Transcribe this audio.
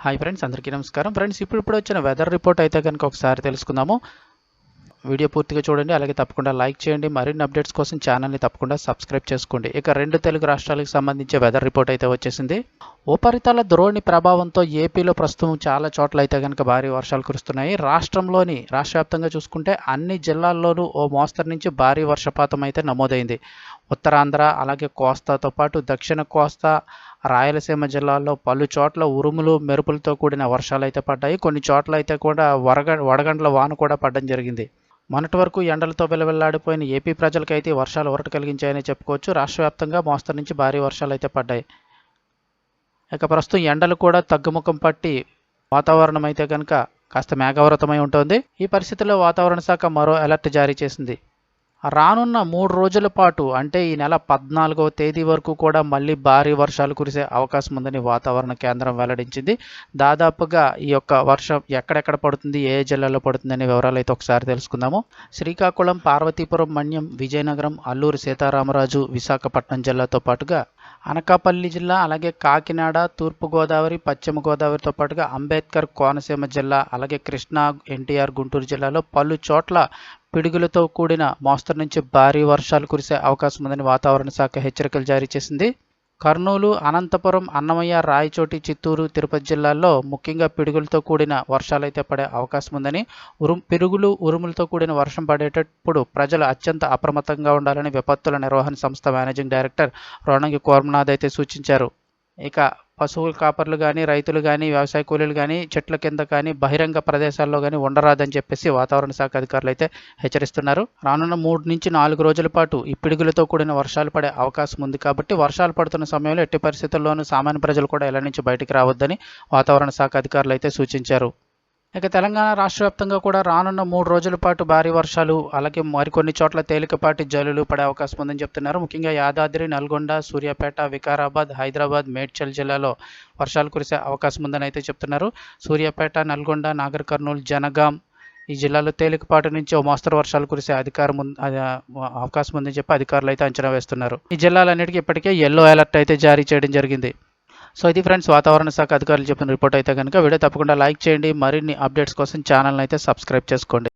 Hi friends, అందరికీ నమస్కారం. Friends, ఇప్పుడు వచ్చిన వెదర్ రిపోర్ట్ అయితే కనుక ఒకసారి తెలుసుకుందాము. వీడియో పూర్తిగా చూడండి, అలాగే తప్పకుండా లైక్ చేయండి. మరిన్ని అప్డేట్స్ కోసం ఛానల్ని తప్పకుండా సబ్స్క్రైబ్ చేసుకోండి. ఇక 2 తెలుగు రాష్ట్రాలకు సంబంధించి వెదర్ రిపోర్ట్ అయితే వచ్చేసింది. ఉపరితల ద్రోణి ప్రభావంతో ఏపీలో ప్రస్తుతం చాలా చోట్ల అయితే కనుక భారీ వర్షాలు కురుస్తున్నాయి. రాష్ట్ర వ్యాప్తంగా చూసుకుంటే అన్ని జిల్లాల్లోనూ ఓ మోస్తరు నుంచి భారీ వర్షపాతం అయితే నమోదైంది. ఉత్తరాంధ్ర అలాగే కోస్తాతో పాటు దక్షిణ కోస్తా, రాయలసీమ జిల్లాల్లో పలు చోట్ల ఉరుములు మెరుపులతో కూడిన వర్షాలు అయితే పడ్డాయి. కొన్ని చోట్ల అయితే కూడా వడగండ్ల వాన కూడా పడడం జరిగింది. మొన్నటి వరకు ఎండలతో విలవిల్లాడిపోయిన ఏపీ ప్రజలకైతే వర్షాలు ఊరట కలిగించాయని చెప్పుకోవచ్చు. రాష్ట్ర వ్యాప్తంగా మోస్తరు నుంచి భారీ వర్షాలు అయితే పడ్డాయి. ఇక ప్రస్తుతం ఎండలు కూడా తగ్గుముఖం పట్టి వాతావరణం అయితే కనుక కాస్త మేఘావృతమై ఉంటుంది. ఈ పరిస్థితుల్లో వాతావరణ శాఖ మరో అలర్ట్ జారీ చేసింది. రానున్న 3 రోజుల పాటు అంటే ఈ నెల 14వ తేదీ వరకు కూడా మళ్ళీ భారీ వర్షాలు కురిసే అవకాశం ఉందని వాతావరణ కేంద్రం వెల్లడించింది. దాదాపుగా ఈ యొక్క వర్షం ఎక్కడెక్కడ పడుతుంది, ఏ జిల్లాలో పడుతుంది అనే వివరాలు అయితే ఒకసారి తెలుసుకుందాము. శ్రీకాకుళం, పార్వతీపురం, మన్యం, విజయనగరం, అల్లూరు సీతారామరాజు, విశాఖపట్నం జిల్లాతో పాటుగా అనకాపల్లి జిల్లా, అలాగే కాకినాడ, తూర్పుగోదావరి, పశ్చిమ గోదావరితో పాటుగా అంబేద్కర్ కోనసీమ జిల్లా, అలాగే కృష్ణా, ఎన్టీఆర్, గుంటూరు జిల్లాలో పలు చోట్ల పిడుగులతో కూడిన మోస్తరు నుంచి భారీ వర్షాలు కురిసే అవకాశం ఉందని వాతావరణ శాఖ హెచ్చరికలు జారీ చేసింది. కర్నూలు, అనంతపురం, అన్నమయ్య, రాయచోటి, చిత్తూరు, తిరుపతి జిల్లాల్లో ముఖ్యంగా పిడుగులతో కూడిన వర్షాలైతే పడే అవకాశం ఉందని, పిడుగులు, ఉరుములతో కూడిన వర్షం పడేటప్పుడు ప్రజలు అత్యంత అప్రమత్తంగా ఉండాలని విపత్తుల నిర్వహణ సంస్థ మేనేజింగ్ డైరెక్టర్ రోణంగి కోర్మనాథ్ అయితే సూచించారు. ఇక పశువుల కాపర్లు కానీ, రైతులు కానీ, వ్యవసాయ కూలీలు కానీ చెట్ల కింద కానీ, బహిరంగ ప్రదేశాల్లో కానీ ఉండరాదని చెప్పేసి వాతావరణ శాఖ అధికారులు అయితే హెచ్చరిస్తున్నారు. రానున్న 3 నుంచి 4 రోజుల పాటు ఈ పిడుగులతో కూడిన వర్షాలు పడే అవకాశం ఉంది. కాబట్టి వర్షాలు పడుతున్న సమయంలో ఎట్టి పరిస్థితుల్లోనూ సామాన్య ప్రజలు కూడా ఇళ్ల నుంచి బయటికి రావద్దని వాతావరణ శాఖ అధికారులు అయితే సూచించారు. ఇక తెలంగాణ రాష్ట్ర వ్యాప్తంగా కూడా రానున్న 3 రోజుల పాటు భారీ వర్షాలు, అలాగే మరికొన్ని చోట్ల తేలికపాటి జల్లులు పడే అవకాశం ఉందని చెప్తున్నారు. ముఖ్యంగా యాదాద్రి, నల్గొండ, సూర్యాపేట, వికారాబాద్, హైదరాబాద్, మేడ్చల్ జిల్లాలో వర్షాలు కురిసే అవకాశం ఉందని అయితే చెప్తున్నారు. సూర్యాపేట, నల్గొండ, నాగర్ కర్నూలు, జనగాం ఈ జిల్లాలో తేలికపాటి నుంచి ఓ మోస్తరు వర్షాలు కురిసే అవకాశం ఉందని చెప్పి అధికారులు అయితే అంచనా వేస్తున్నారు. ఈ జిల్లాలన్నిటికీ ఇప్పటికే ఎల్లో అలర్ట్ అయితే జారీ చేయడం జరిగింది. సో ఇది ఫ్రెండ్స్, వాతావరణ శాఖ అధికారులు చెప్పిన రిపోర్ట్ అయితే కనుక వీడియో తప్పకుండా లైక్ చేయండి. మరిన్ని అప్డేట్స్ కోసం ఛానల్ని అయితే సబ్స్క్రైబ్ చేసుకోండి.